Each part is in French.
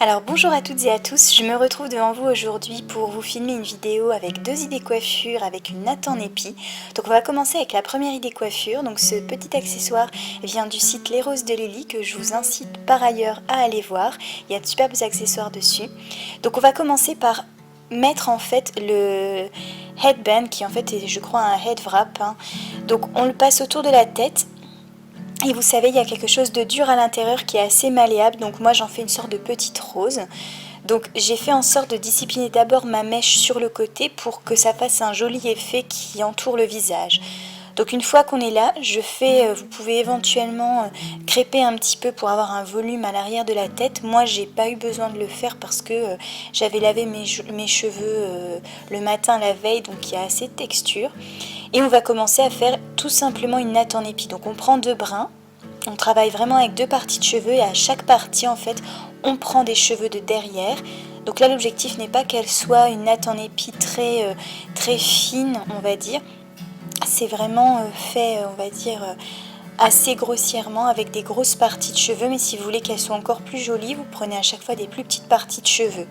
Alors bonjour à toutes et à tous, je me retrouve devant vous aujourd'hui pour vous filmer une vidéo avec deux idées coiffure avec une natte en épi. Donc on va commencer avec la première idée coiffure. Donc ce petit accessoire vient du site Les Roses de Lily que je vous incite par ailleurs à aller voir. Il y a de superbes accessoires dessus. Donc on va commencer par mettre en fait le headband qui en fait est je crois un head wrap. Donc on le passe autour de la tête. Et vous savez, il y a quelque chose de dur à l'intérieur qui est assez malléable, donc moi j'en fais une sorte de petite rose. Donc j'ai fait en sorte de discipliner d'abord ma mèche sur le côté pour que ça fasse un joli effet qui entoure le visage. Donc une fois qu'on est là, vous pouvez éventuellement crêper un petit peu pour avoir un volume à l'arrière de la tête. Moi j'ai pas eu besoin de le faire parce que j'avais lavé mes cheveux le matin la veille, donc il y a assez de texture. Et on va commencer à faire tout simplement une natte en épi. Donc on prend deux brins, on travaille vraiment avec deux parties de cheveux et à chaque partie en fait on prend des cheveux de derrière. Donc là l'objectif n'est pas qu'elle soit une natte en épi très fine on va dire. C'est vraiment fait on va dire assez grossièrement avec des grosses parties de cheveux, mais si vous voulez qu'elles soient encore plus jolies, vous prenez à chaque fois des plus petites parties de cheveux.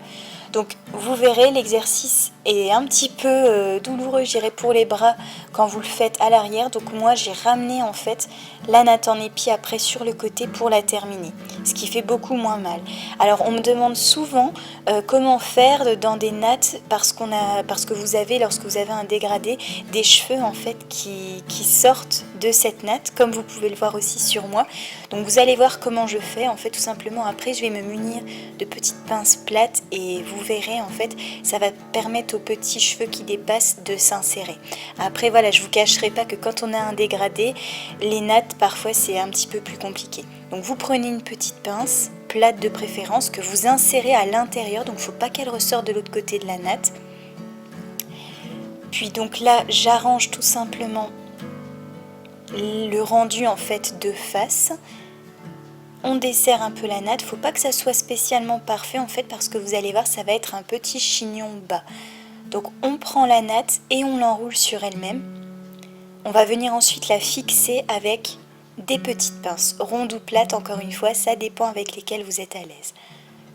Donc vous verrez, l'exercice est un petit peu douloureux, je dirais, pour les bras quand vous le faites à l'arrière. Donc moi j'ai ramené en fait la natte en épi après sur le côté pour la terminer, ce qui fait beaucoup moins mal. Alors on me demande souvent comment faire dans des nattes parce que vous avez, lorsque vous avez un dégradé, des cheveux en fait qui sortent de cette natte, comme vous pouvez le voir aussi sur moi. Donc vous allez voir comment je fais. En fait, tout simplement après je vais me munir de petites pinces plates et vous verrez en fait ça va permettre aux petits cheveux qui dépassent de s'insérer. Après voilà, je vous cacherai pas que quand on a un dégradé, les nattes parfois c'est un petit peu plus compliqué. Donc vous prenez une petite pince plate de préférence que vous insérez à l'intérieur, donc il ne faut pas qu'elle ressorte de l'autre côté de la natte. Puis donc là j'arrange tout simplement le rendu en fait de face. On dessert un peu la natte, faut pas que ça soit spécialement parfait en fait parce que vous allez voir ça va être un petit chignon bas. Donc on prend la natte et on l'enroule sur elle-même. On va venir ensuite la fixer avec des petites pinces, rondes ou plates encore une fois, ça dépend avec lesquelles vous êtes à l'aise.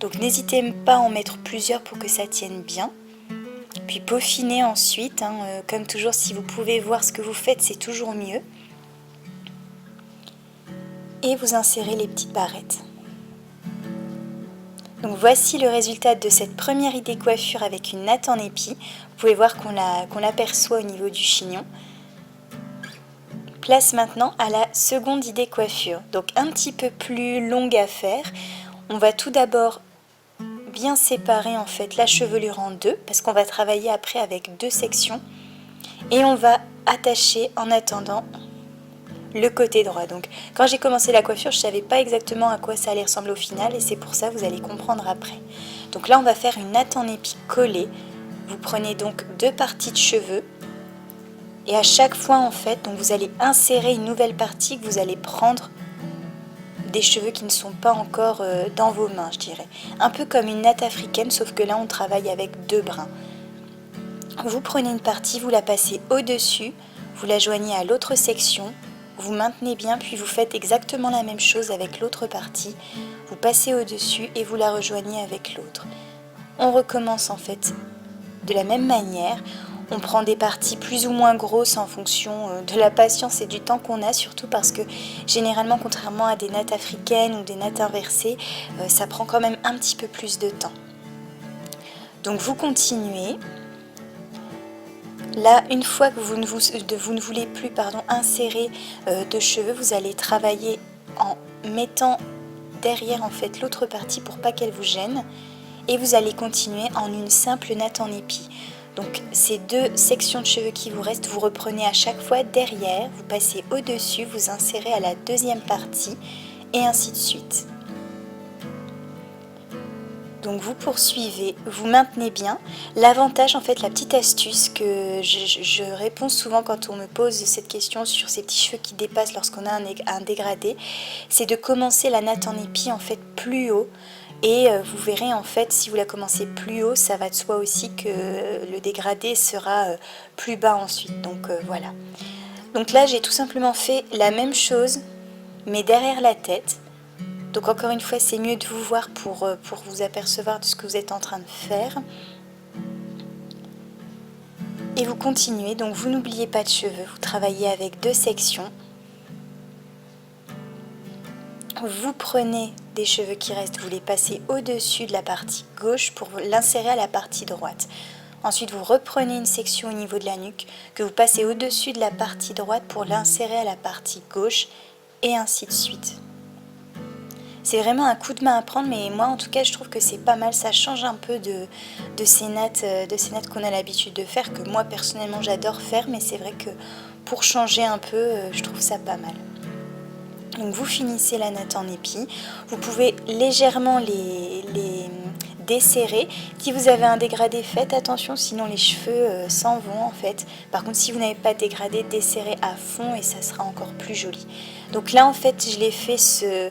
Donc n'hésitez pas à en mettre plusieurs pour que ça tienne bien. Puis peaufiner ensuite, comme toujours si vous pouvez voir ce que vous faites c'est toujours mieux. Et vous insérez les petites barrettes. Donc voici le résultat de cette première idée coiffure avec une natte en épi. Vous pouvez voir qu'on l'aperçoit au niveau du chignon. Place maintenant à la seconde idée coiffure, donc un petit peu plus longue à faire. On va tout d'abord bien séparer en fait la chevelure en deux parce qu'on va travailler après avec deux sections et on va attacher en attendant le côté droit. Donc quand j'ai commencé la coiffure, je ne savais pas exactement à quoi ça allait ressembler au final et c'est pour ça que vous allez comprendre après. Donc là on va faire une natte en épi collée. Vous prenez donc deux parties de cheveux et à chaque fois en fait, donc vous allez insérer une nouvelle partie que vous allez prendre des cheveux qui ne sont pas encore dans vos mains, je dirais. Un peu comme une natte africaine, sauf que là on travaille avec deux brins. Vous prenez une partie, vous la passez au-dessus, vous la joignez à l'autre section, vous maintenez bien, puis vous faites exactement la même chose avec l'autre partie. Vous passez au-dessus et vous la rejoignez avec l'autre. On recommence en fait de la même manière. On prend des parties plus ou moins grosses en fonction de la patience et du temps qu'on a, surtout parce que généralement, contrairement à des nattes africaines ou des nattes inversées, ça prend quand même un petit peu plus de temps. Donc vous continuez. Là, une fois que vous ne voulez plus insérer de cheveux, vous allez travailler en mettant derrière en fait l'autre partie pour pas qu'elle vous gêne. Et vous allez continuer en une simple natte en épi. Donc ces deux sections de cheveux qui vous restent, vous reprenez à chaque fois derrière, vous passez au-dessus, vous insérez à la deuxième partie et ainsi de suite. Donc vous poursuivez, vous maintenez bien. L'avantage, en fait, la petite astuce que je réponds souvent quand on me pose cette question sur ces petits cheveux qui dépassent lorsqu'on a un dégradé, c'est de commencer la natte en épi en fait plus haut. Et vous verrez en fait, si vous la commencez plus haut, ça va de soi aussi que le dégradé sera plus bas ensuite. Donc voilà. Donc là, j'ai tout simplement fait la même chose, mais derrière la tête. Donc encore une fois, c'est mieux de vous voir pour vous apercevoir de ce que vous êtes en train de faire. Et vous continuez, donc vous n'oubliez pas de cheveux, vous travaillez avec 2 sections. Vous prenez des cheveux qui restent, vous les passez au-dessus de la partie gauche pour l'insérer à la partie droite. Ensuite, vous reprenez une section au niveau de la nuque que vous passez au-dessus de la partie droite pour l'insérer à la partie gauche et ainsi de suite. C'est vraiment un coup de main à prendre, mais moi en tout cas je trouve que c'est pas mal, ça change un peu de ces nattes qu'on a l'habitude de faire, que moi personnellement j'adore faire, mais c'est vrai que pour changer un peu, je trouve ça pas mal. Donc vous finissez la natte en épi, vous pouvez légèrement les desserrer. Si vous avez un dégradé, faites attention, sinon les cheveux s'en vont en fait. Par contre, si vous n'avez pas de dégradé, desserrez à fond et ça sera encore plus joli. Donc là en fait, je l'ai fait ce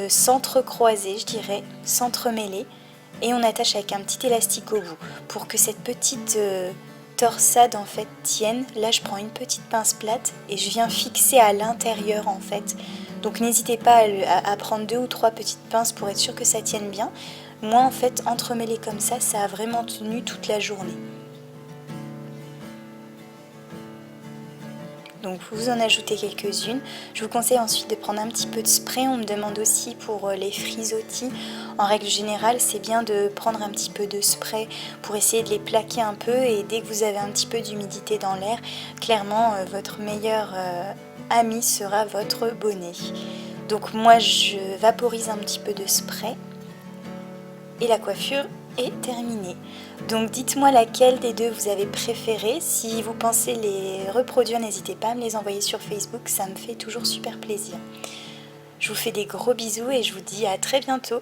s'entrecroiser, je dirais, s'entremêler, et on attache avec un petit élastique au bout pour que cette petite torsade en fait tienne. Là je prends une petite pince plate et je viens fixer à l'intérieur en fait. Donc n'hésitez pas à prendre 2 ou 3 petites pinces pour être sûr que ça tienne bien. Moi en fait, entremêler comme ça a vraiment tenu toute la journée. Donc vous en ajoutez quelques-unes. Je vous conseille ensuite de prendre un petit peu de spray. On me demande aussi pour les frisottis. En règle générale, c'est bien de prendre un petit peu de spray pour essayer de les plaquer un peu. Et dès que vous avez un petit peu d'humidité dans l'air, clairement votre meilleur ami sera votre bonnet. Donc moi je vaporise un petit peu de spray. Et la coiffure est terminée. Donc dites-moi laquelle des deux vous avez préféré. Si vous pensez les reproduire, n'hésitez pas à me les envoyer sur Facebook, ça me fait toujours super plaisir. Je vous fais des gros bisous et je vous dis à très bientôt.